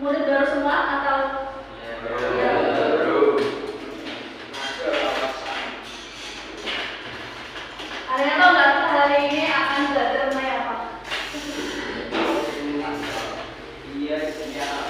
murid baru semua atau? Ya, baru. Ada yang tahu nggak kita hari ini akan belajar mengenai apa? Iya, siap.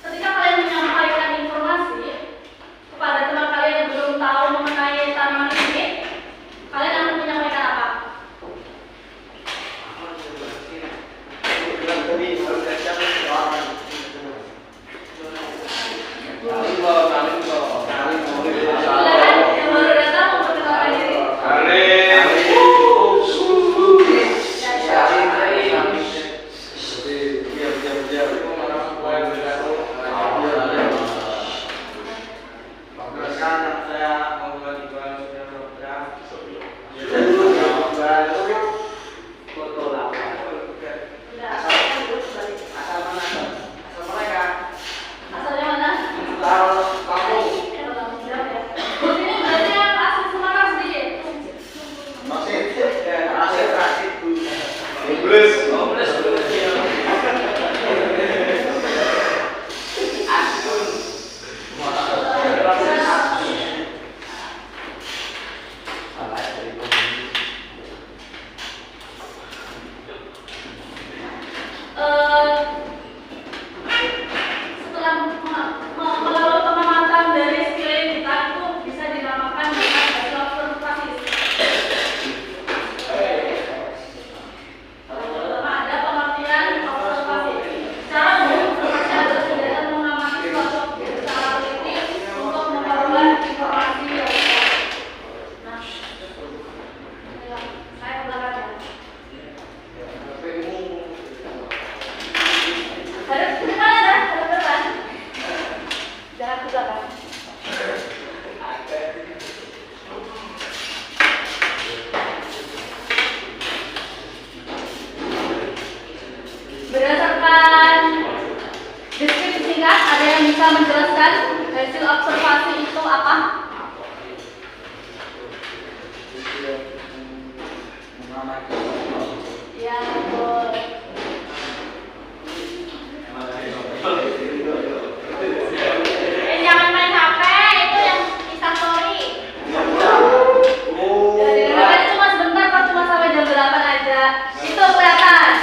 Ketika kalian menyampaikan informasi kepada Berdasarkan deskripsi singkat, ada yang bisa menjelaskan hasil observasi itu apa? Ya, betul. Jangan main HP, itu yang instastory. Ya, cuma sebentar kok, cuma sampai jam 8 aja. Itu kelihatan.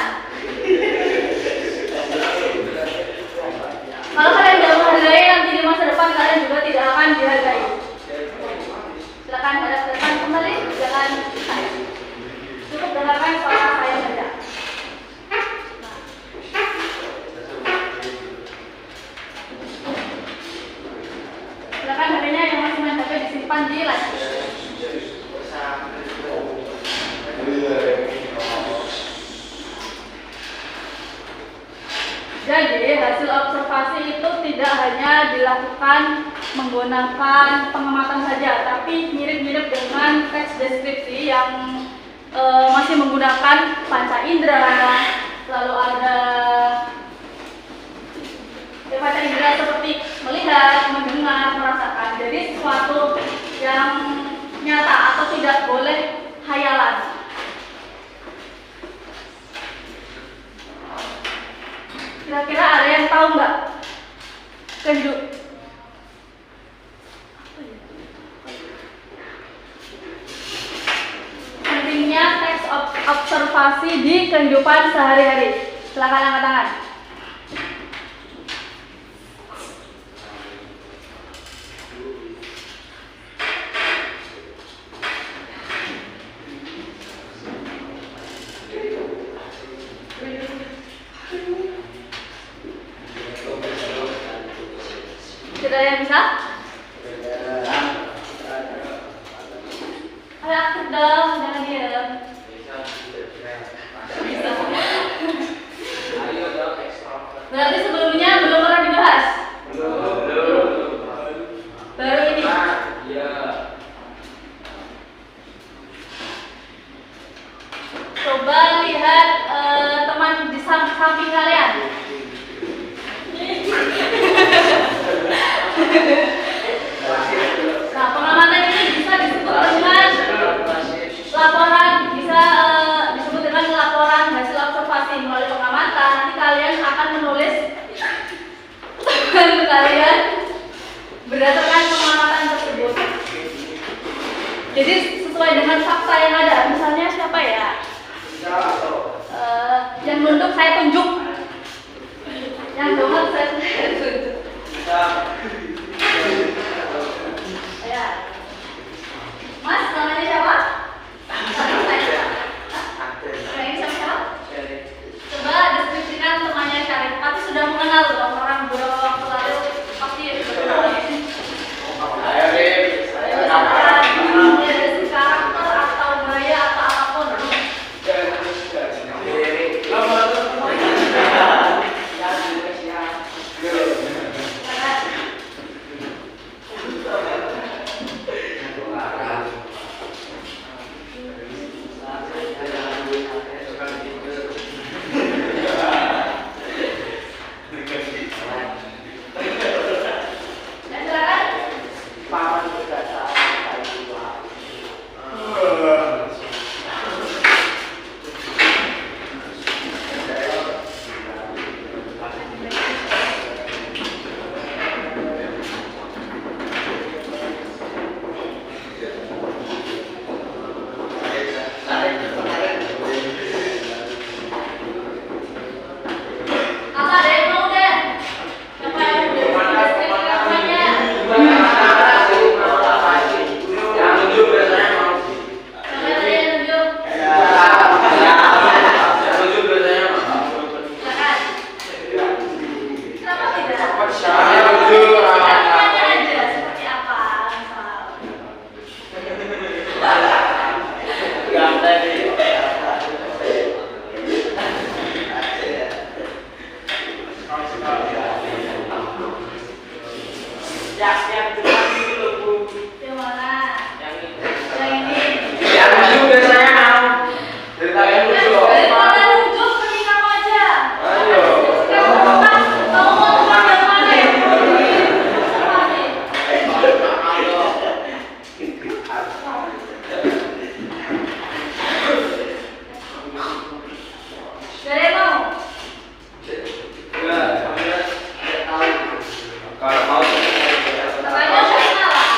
Kalau kalian tidak menghargai, nanti di masa depan kalian juga tidak akan dihargai. Silakan hadap-hadapan kembali, jangan saya. Cukup dengarkan suara saya saja. Silakan HP-nya yang masih main HP disimpan di layar. Jadi hasil observasi itu tidak hanya dilakukan menggunakan pengamatan saja, tapi mirip-mirip dengan teks deskripsi yang masih menggunakan panca indera, lalu ada panca indera seperti melihat, mendengar, merasakan. Jadi sesuatu yang nyata atau tidak boleh hayalan. Kira-kira ada yang tahu nggak? Kenju. Pentingnya teks observasi di kehidupan sehari-hari. Silakan angkat tangan. Tidak ada yang bisa? Ayo aktif dong, jangan diam. Bisa. Berarti sebelumnya belum pernah dibahas? Belum. Baru ini? Iya. Coba lihat teman di samping kalian. Nah, pengamatan ini bisa disebut dengan laporan, bisa disebut dengan laporan hasil observasi. Melalui pengamatan, nanti kalian akan menulis kalian berdasarkan pengamatan tersebut. Jadi sesuai dengan fakta yang ada. Misalnya siapa ya? Yang nunduk saya tunjuk. Yang dongat saya tunjuk. Ya. Mas, namanya siapa? Namanya siapa? Coba deskripsikan temannya Syarif. Pasti sudah mengenal dong, orang beberapa waktu lalu pasti sudah mengenal. Karakter atau gaya atau apapun. Ya, yang dulu Bu. Yang mana? Yang ini. Yang ini. Yang juga saya mau. Dari tangan dulu. Dari mana nunjuk pergi kamu aja. Ayo. Kamu mau tempat yang mana ya? Dari mau? Kalau mau Katanya saya salah.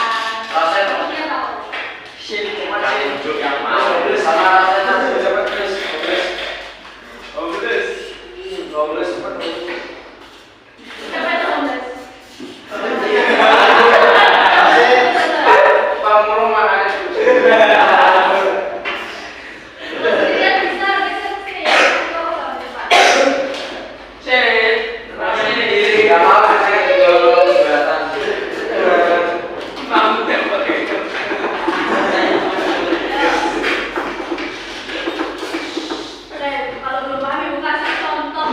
rasanya Katanya tahu. sini cuma sini yang mau sama rasanya dapat terus. Obles seperti Siapa itu Om Des? pamuru makan itu. Lihat bisa geser sini ya. Coba kalau cepat. Sini, rasanya diri nggak mau saya belum kelihatan. Mau tembak itu. Oke, kalau belum paham ibu kasih contoh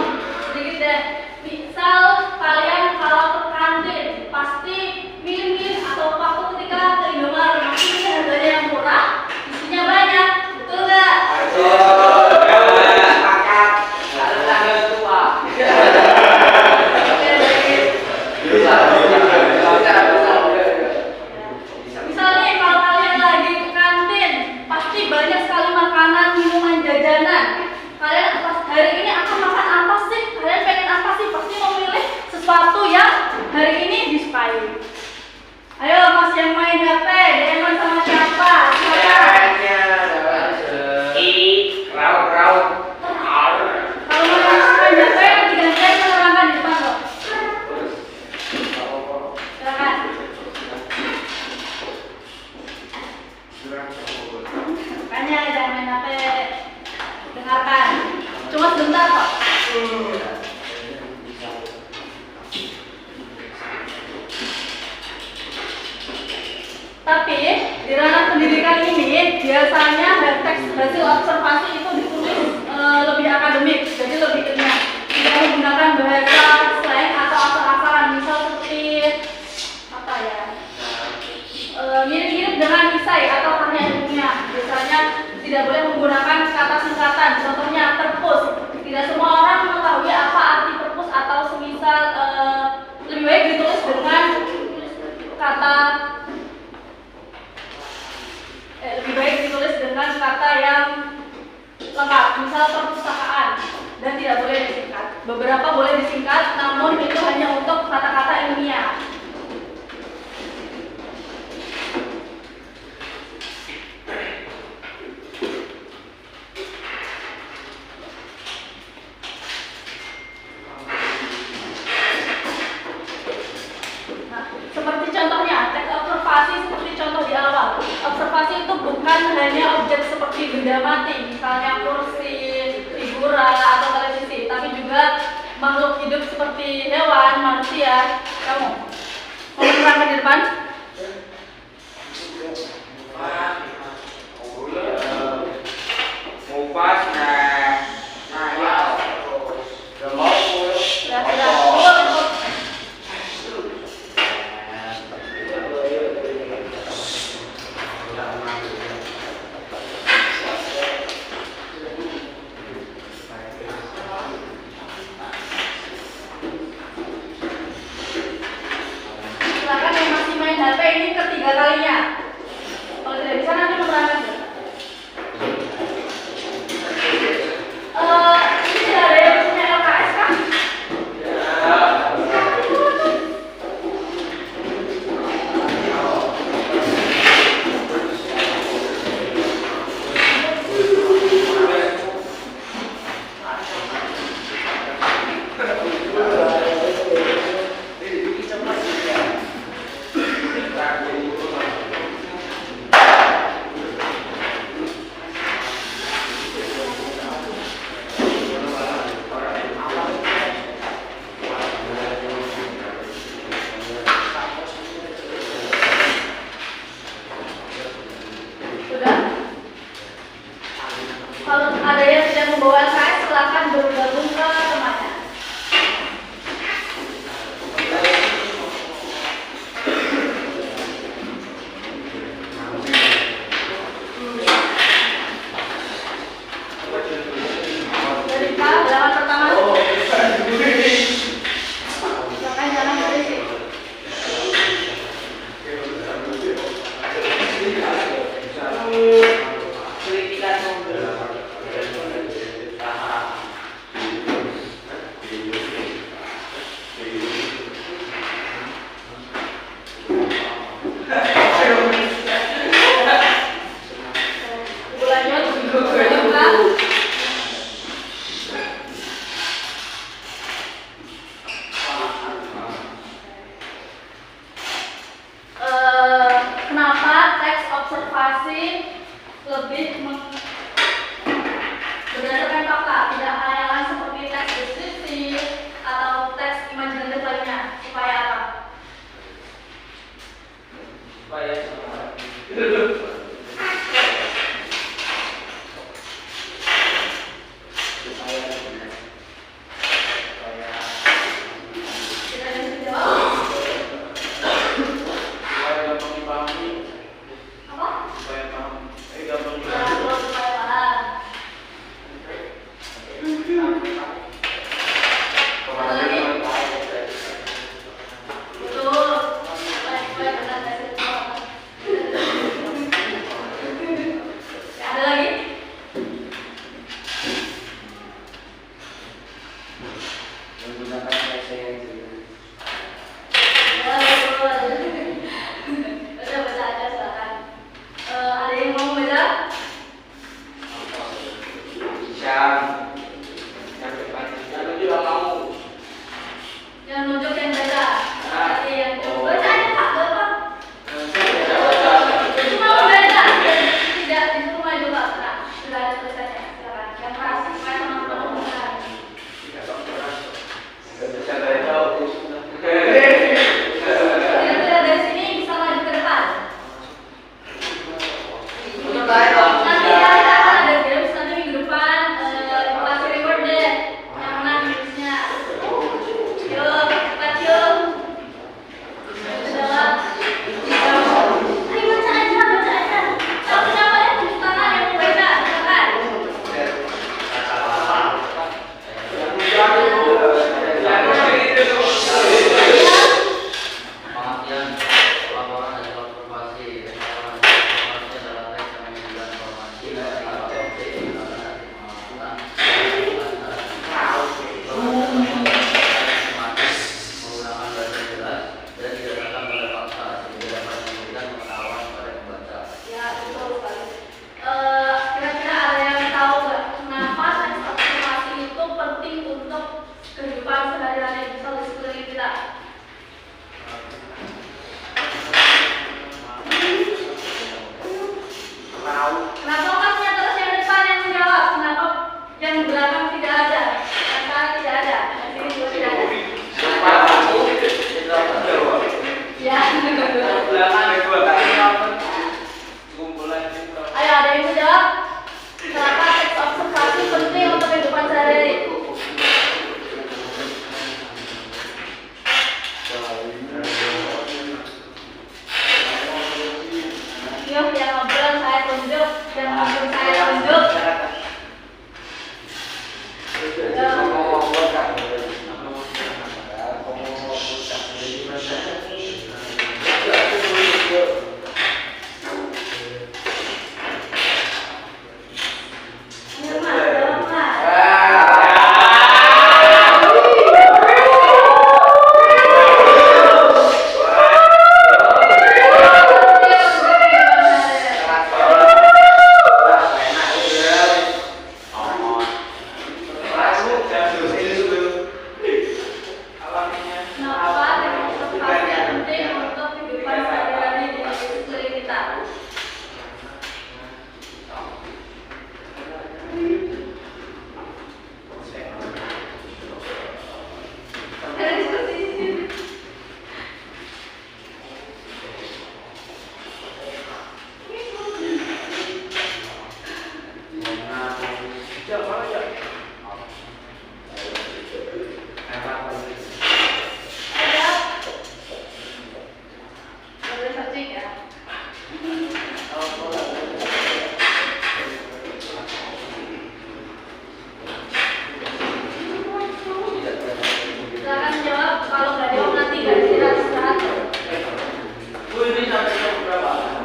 sedikit deh. Misal kalian kalau ke kantin pasti milih-milih atau waktu ketika ke Indomaret pasti ini harganya yang murah, isinya banyak, betul nggak? Sepakat. Harus tanggal tua. Oke, baik. Bisa. Misal nih kalau kalian lagi ke kantin pasti banyak sekali makanan, minuman, jajanan. Kalian pas hari ini akan makan apa sih? Kalian pengen apa sih? Pasti memilih sesuatu yang hari ini disukai. Ayo mas yang main HP, Demon sama siapa? Silakan. Kalau mau main HP nanti gantian menerangkan di depan loh. Silakan. Makanya jangan main HP. Dengarkan. Cuma sebentar kok. Tapi di ranah pendidikan ini biasanya teks hasil observasi itu ditulis lebih akademik, jadi lebih ilmiah. Tidak menggunakan bahasa slang atau asal-asalan, misal seperti apa ya? Mirip-mirip dengan isai atau karya ilmiah. Biasanya tidak boleh menggunakan kata singkatan. Contohnya perpus. Tidak semua orang mengetahui apa arti perpus atau semisal lebih baik ditulis dengan kata lebih baik ditulis dengan kata yang lengkap, misal perpustakaan, dan tidak boleh disingkat. Beberapa boleh disingkat, namun itu hanya untuk kata-kata ilmiah. Nah, seperti contohnya, teks observasi seperti contoh di awal. Observasi itu bukan hanya objek seperti benda mati, misalnya kursi, figura, atau televisi, tapi juga makhluk hidup seperti hewan, manusia. Kamu mau menerangkan di depan? Silakan yang masih main HP ini ketiga kalinya. Kalau tidak bisa nanti menerangkan. Ini tidak ada yang punya LKS kan? yang belum saya tunjuk.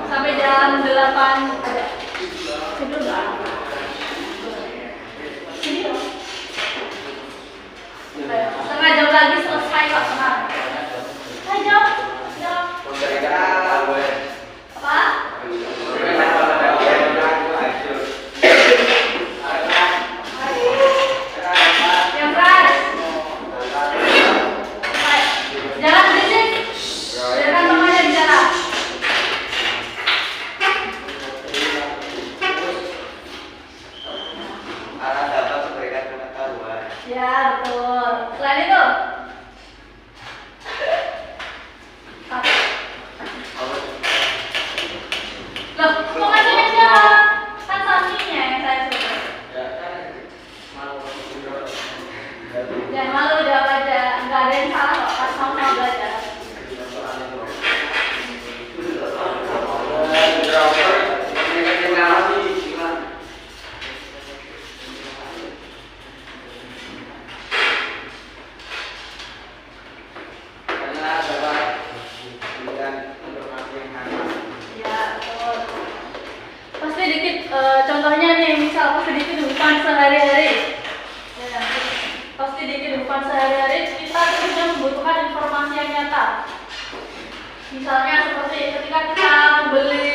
Sampai jam 8 ada. Tidur nggak? Setengah jam lagi selesai kok, tenang. Ayo, apa? Yang keras. Jangan berisik. Biarkan temannya bicara. Ya, betul. Selain itu, loh, kok ngasih aja? Kan sampingnya yang saya suruh. Jangan malu, jawab aja. Nggak ada yang salah kok, pas sama-sama belajar. Contohnya nih, misal pas di kehidupan sehari-hari, ya, pasti di kehidupan sehari-hari kita tentunya membutuhkan informasi yang nyata. Misalnya seperti ketika kita membeli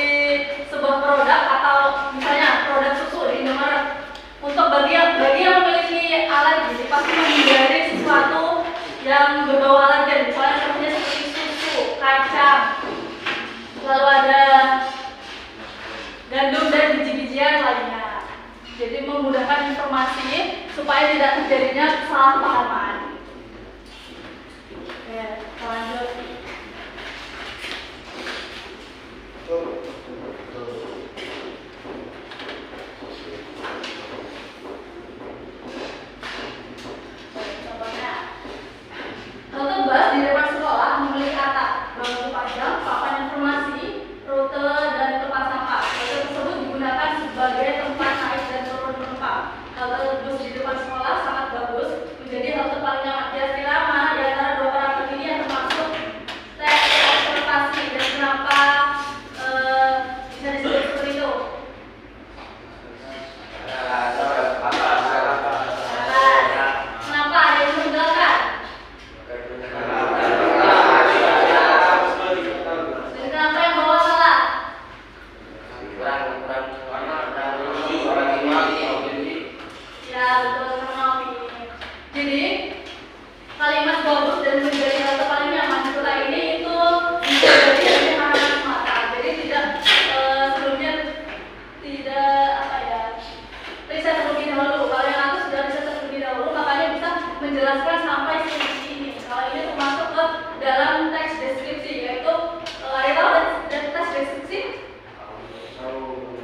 sebuah produk atau misalnya produk susu di Indomaret, untuk bagi yang memiliki alergi pasti menghindari sesuatu yang berbau alergen, misalnya contohnya seperti susu, kacang, lalu ada gandum dan biji-bijian lainnya. Jadi memudahkan informasi supaya tidak terjadinya kesalahpahaman. Oke, lanjut. Contohnya, halte bus di depan sekolah memiliki atap, lampu panjang, papan informasi, rute dan tempat sampah. Halte tersebut digunakan sebagai tempat naik dan turun penumpang. Halte bus di depan sekolah sangat bagus, menjadi halte paling nyaman. Kira-kira mana di antara dua perangkat ini yang termasuk teks observasi dan kenapa bisa disebut seperti itu? Kenapa ada yang meninggalkan? Dan kenapa yang bawa salah? Ya, betul, karena opini. Jadi kalimat bagus dan menjadi halte paling nyaman di kota ini itu bisa jadi karena semata. Jadi tidak sebelumnya tidak apa ya, riset terlebih dahulu. Kalau yang aku sudah riset terlebih dahulu, makanya bisa menjelaskan sampai sini. Kalau ini termasuk ke dalam teks deskripsi, yaitu ada tahu dan teks deskripsi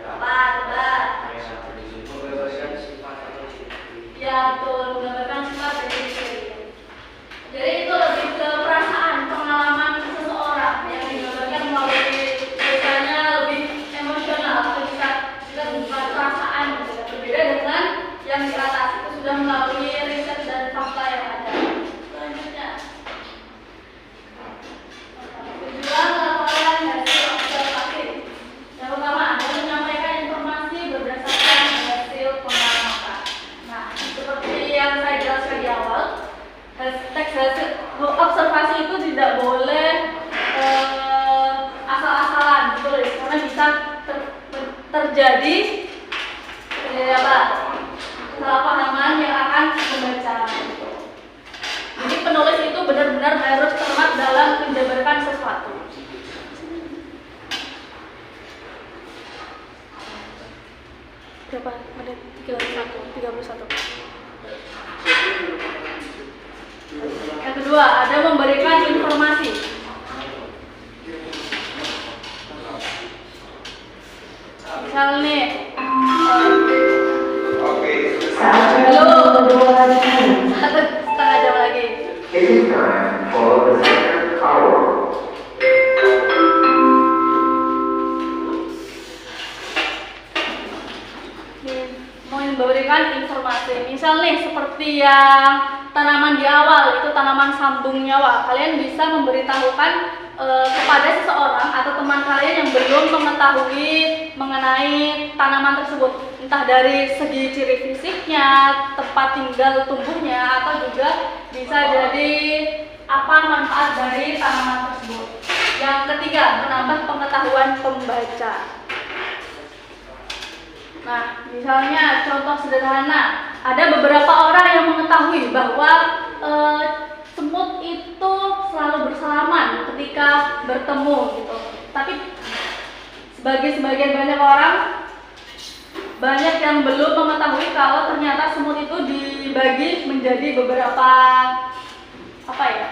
apa? Coba. Ya, betul, menggambarkan sifat dari diri. Jadi itu lebih ke perasaan, pengalaman seseorang yang digambarkan melalui biasanya lebih emosional atau kita terjadi apa? Kesalahpahaman yang akan membaca. Jadi penulis itu benar-benar harus cermat dalam menjabarkan sesuatu. Berapa menit? 31. Yang kedua, ada memberikan informasi. Misal nih, belum 1,5 jam lagi. It is time for the second hour. Mau memberikan informasi, misal nih seperti yang tanaman di awal itu tanaman sambung nyawa. Kalian bisa memberitahukan kepada seseorang atau teman kalian yang belum mengetahui mengenai tanaman tersebut, entah dari segi ciri fisiknya, tempat tinggal tumbuhnya, atau juga bisa jadi apa manfaat dari tanaman tersebut. Yang ketiga, menambah pengetahuan pembaca. Nah, misalnya contoh sederhana, ada beberapa orang yang mengetahui bahwa semut itu selalu bersalaman ketika bertemu gitu. Tapi sebagian banyak orang banyak yang belum mengetahui kalau ternyata semut itu dibagi menjadi beberapa apa ya?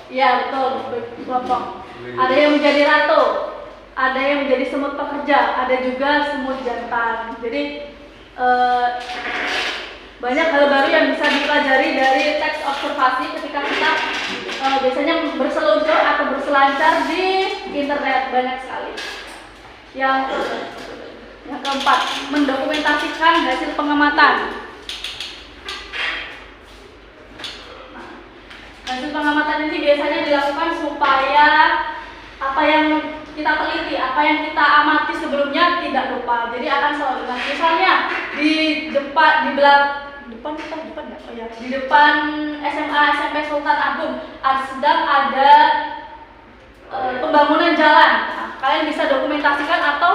Iya betul, kelompok. Ada yang menjadi ratu, ada yang menjadi semut pekerja, ada juga semut jantan. Jadi banyak hal baru yang bisa dipelajari dari teks observasi ketika kita biasanya berseluncur atau berselancar di internet, banyak sekali. Yang keempat, mendokumentasikan hasil pengamatan. Hasil pengamatan ini biasanya dilakukan supaya apa yang kita teliti, apa yang kita amati sebelumnya tidak lupa. Jadi akan selalu ingat. Misalnya di depan SMA SMP Sultan Agung sedang ada pembangunan jalan. Nah, kalian bisa dokumentasikan atau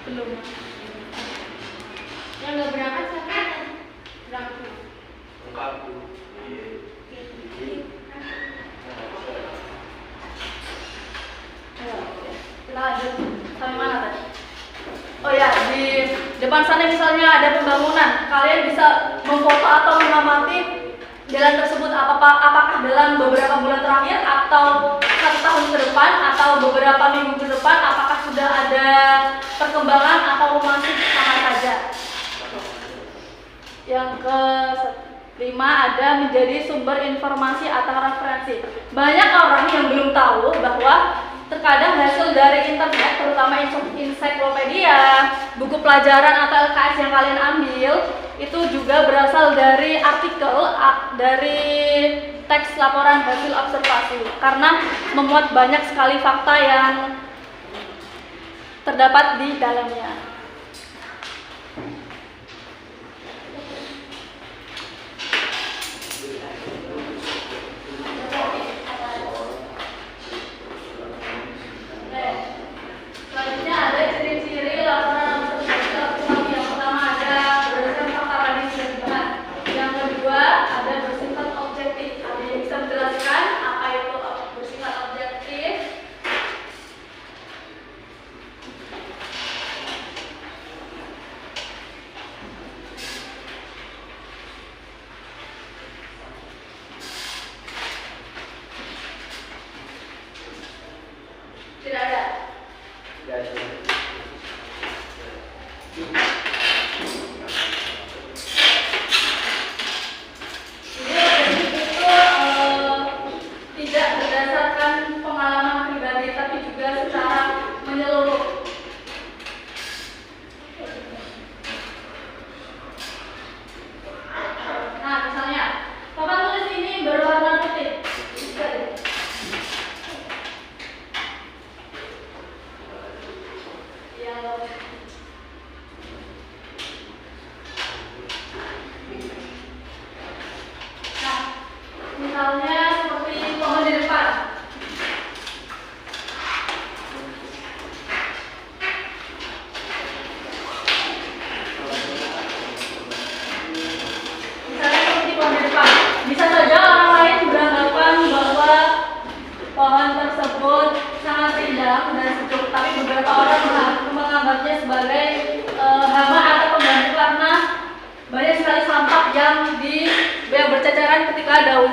belum. Yang nggak berangkat siapa? Berangkat. Kita lanjut sampai mana tadi? Oh ya, di depan sana misalnya ada pembangunan, kalian bisa memfoto atau mengamati jalan tersebut apakah dalam beberapa bulan terakhir atau 1 tahun ke depan atau beberapa minggu ke depan, apakah sudah ada perkembangan atau masih sama saja. Yang ke-5 ada menjadi sumber informasi atau referensi. Banyak orang yang belum tahu bahwa terkadang hasil dari internet, terutama ensiklopedia, buku pelajaran atau LKS yang kalian ambil, itu juga berasal dari artikel, dari teks laporan hasil observasi, karena memuat banyak sekali fakta yang terdapat di dalamnya. Selanjutnya ada ciri-ciri laporan observasi. Yang pertama ada berdasarkan fakta tadi sudah dibahas. Yang kedua ada bersifat objektif. Ada yang bisa menjelaskan apa itu bersifat objektif?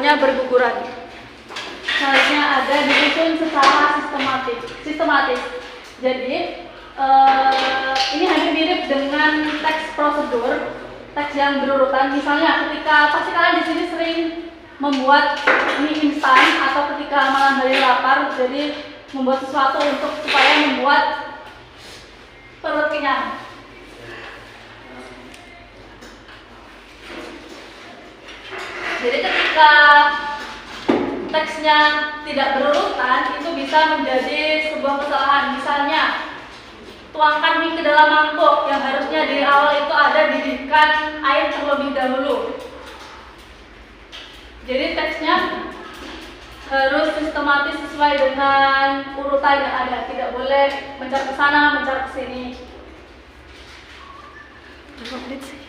keduanya berguguran. Selanjutnya ada disusun secara sistematis. Jadi ini hampir mirip dengan teks prosedur, teks yang berurutan. Misalnya ketika pasti kalian di sini sering membuat mie instan atau ketika malam hari lapar, jadi membuat sesuatu supaya membuat perut kenyang. Jadi ketika teksnya tidak berurutan, itu bisa menjadi sebuah kesalahan. Misalnya, tuangkan mie ke dalam mangkuk, yang harusnya di awal itu ada didihkan air terlebih dahulu. Jadi teksnya harus sistematis sesuai dengan urutan yang ada, tidak boleh mencar ke sana, mencar ke sini. Berapa menit sih?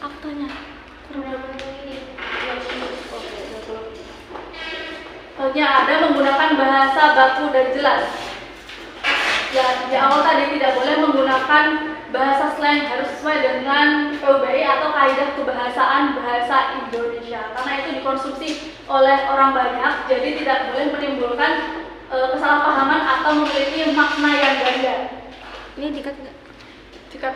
Aku tanya. Selanjutnya ada menggunakan bahasa baku dan jelas. Ya, di awal tadi tidak boleh menggunakan bahasa slang, harus sesuai dengan PUBI atau kaidah kebahasaan bahasa Indonesia. Karena itu dikonsumsi oleh orang banyak, jadi tidak boleh menimbulkan kesalahpahaman atau memiliki makna yang ganda. Ini dikat nggak? Dikat.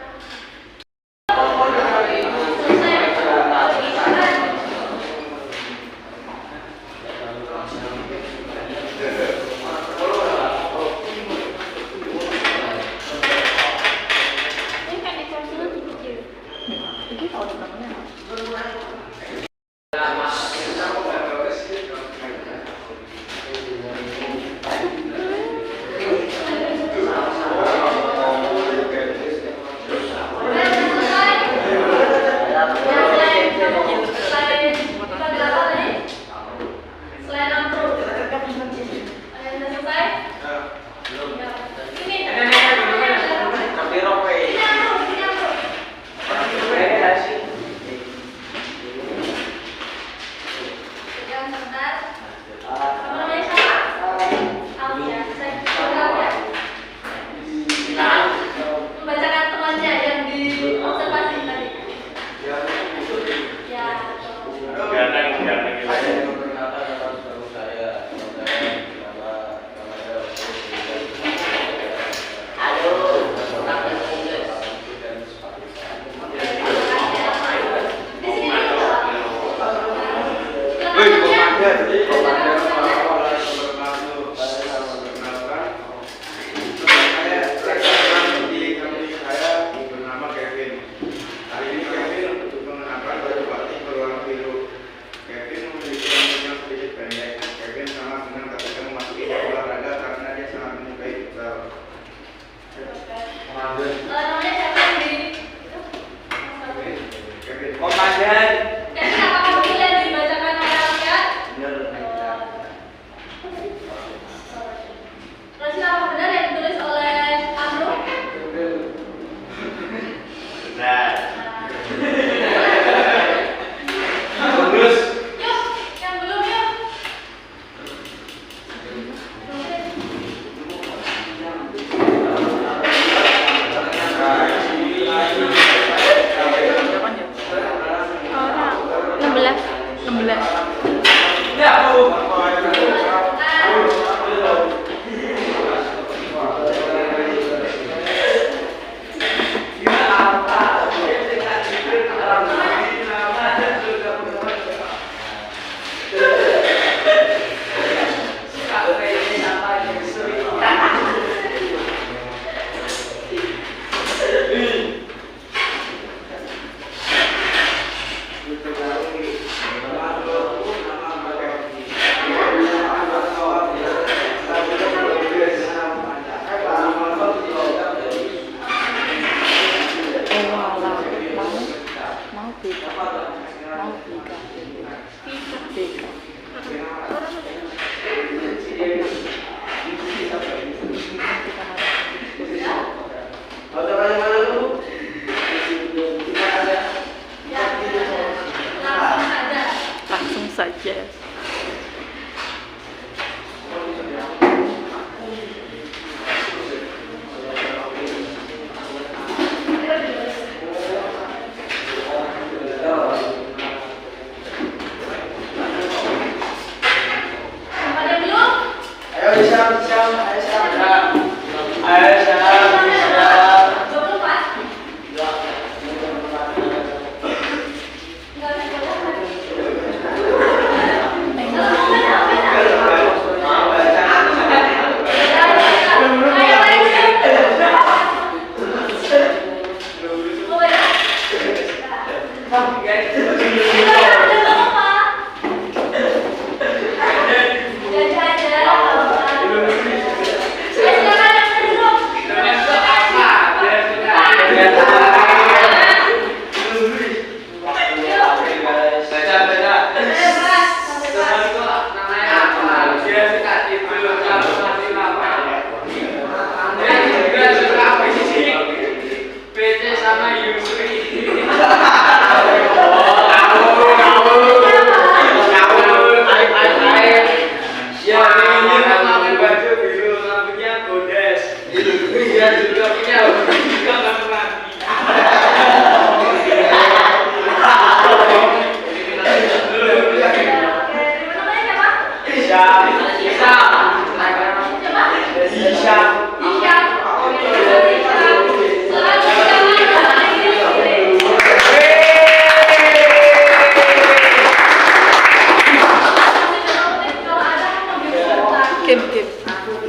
Kim.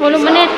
10 menit.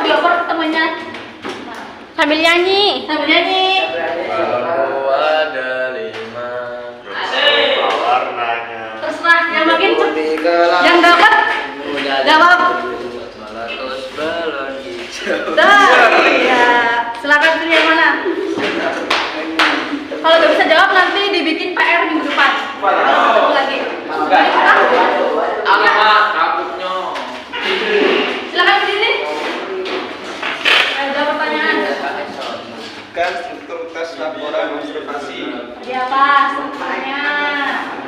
Dioper temennya. Sambil nyanyi. Balonku ada 5 warnanya. Terserah yang makin yang dapat jawab. 200 balon hijau. Iya. Silakan pilih yang mana. Kalau nggak bisa jawab nanti dibikin PR minggu depan. Kalau ketemu lagi. Alamat rambutnya. Silakan berdiri. Jawab pertanyaan. Kan struktur tes laporan observasi. Ada apa? Strukturnya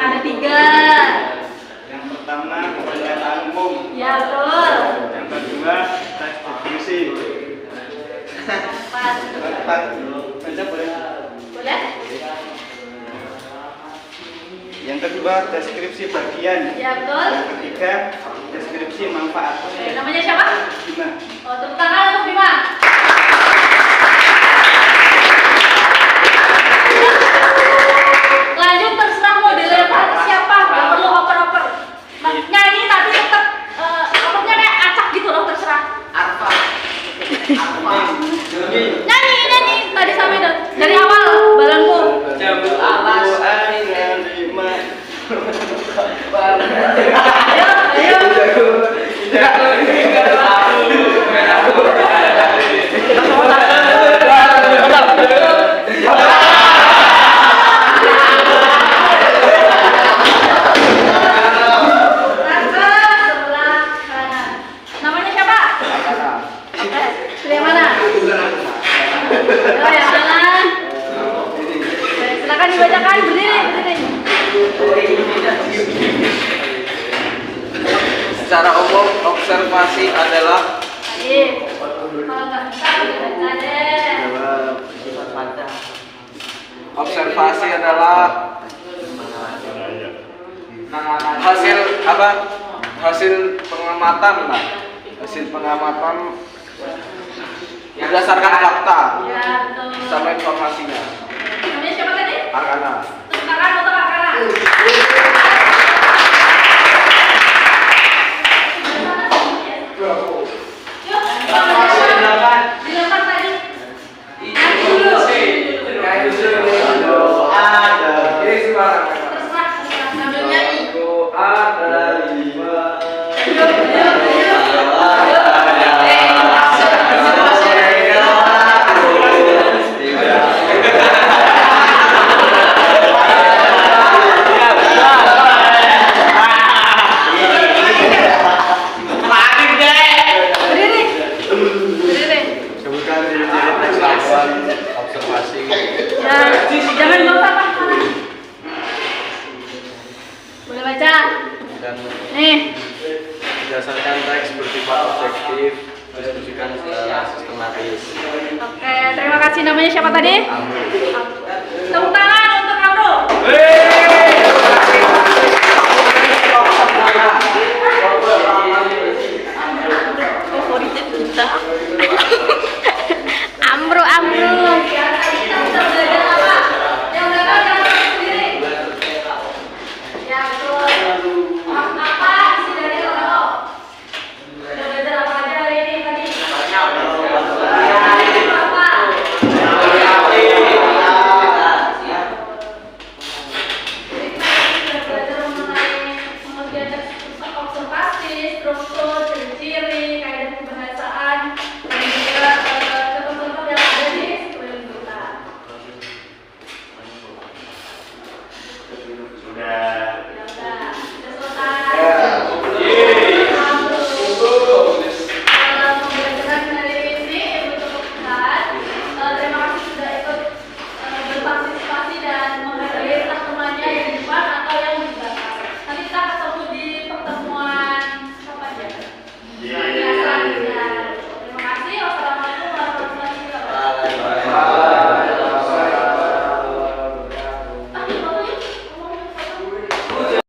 ada 3. Yang pertama pernyataan umum. Ya betul. Yang kedua tes diskusi. Pas. Keempat baca boleh. Boleh? Yang kedua deskripsi bagian. Ya betul. Yang ketiga deskripsi manfaat. Oke, namanya siapa? Bima. Oh, tepuk tangan untuk Bima. Lanjut, terserah mau dilempar ke siapa, nggak perlu oper-oper. Nyanyi tapi tetap opernya kayak acak gitu loh, terserah. Nyanyi tadi sampai dari awal balonku. Jambul alas. Namanya siapa? Oke, pilih yang mana? Oh, yang kanan. Oke, silakan dibacakan, berdiri. Secara umum observasi adalah Ayo, kalau nggak bisa dibaca deh. observasi adalah hasil apa? Hasil pengamatan lah. Hasil pengamatan berdasarkan fakta Ya, betul. sama informasinya. Namanya siapa tadi? Arkana. Tepuk tangan untuk Arkana. Yuk, dilempar tadi. Nyanyi dulu. Terserah sambil nyanyi. Berdiri. Sebutkan ciri-ciri tes laporan observasi. Ya, jangan lupa Pak. Boleh baca? Dan Nih. berdasarkan teks bersifat objektif diskusikan secara sistematis. Oke, terima kasih. Namanya siapa tadi? Tepuk tangan untuk Amro. Favoritnya kita. Amro, Amro. Kita bisa belajar apa? Yang belakang jangan takut sendiri. Ya betul. Apa isi dari lo? Udah belajar apa aja hari ini tadi? Apa? Jadi kita sudah belajar mengenai pengertian teks observasi, struktur,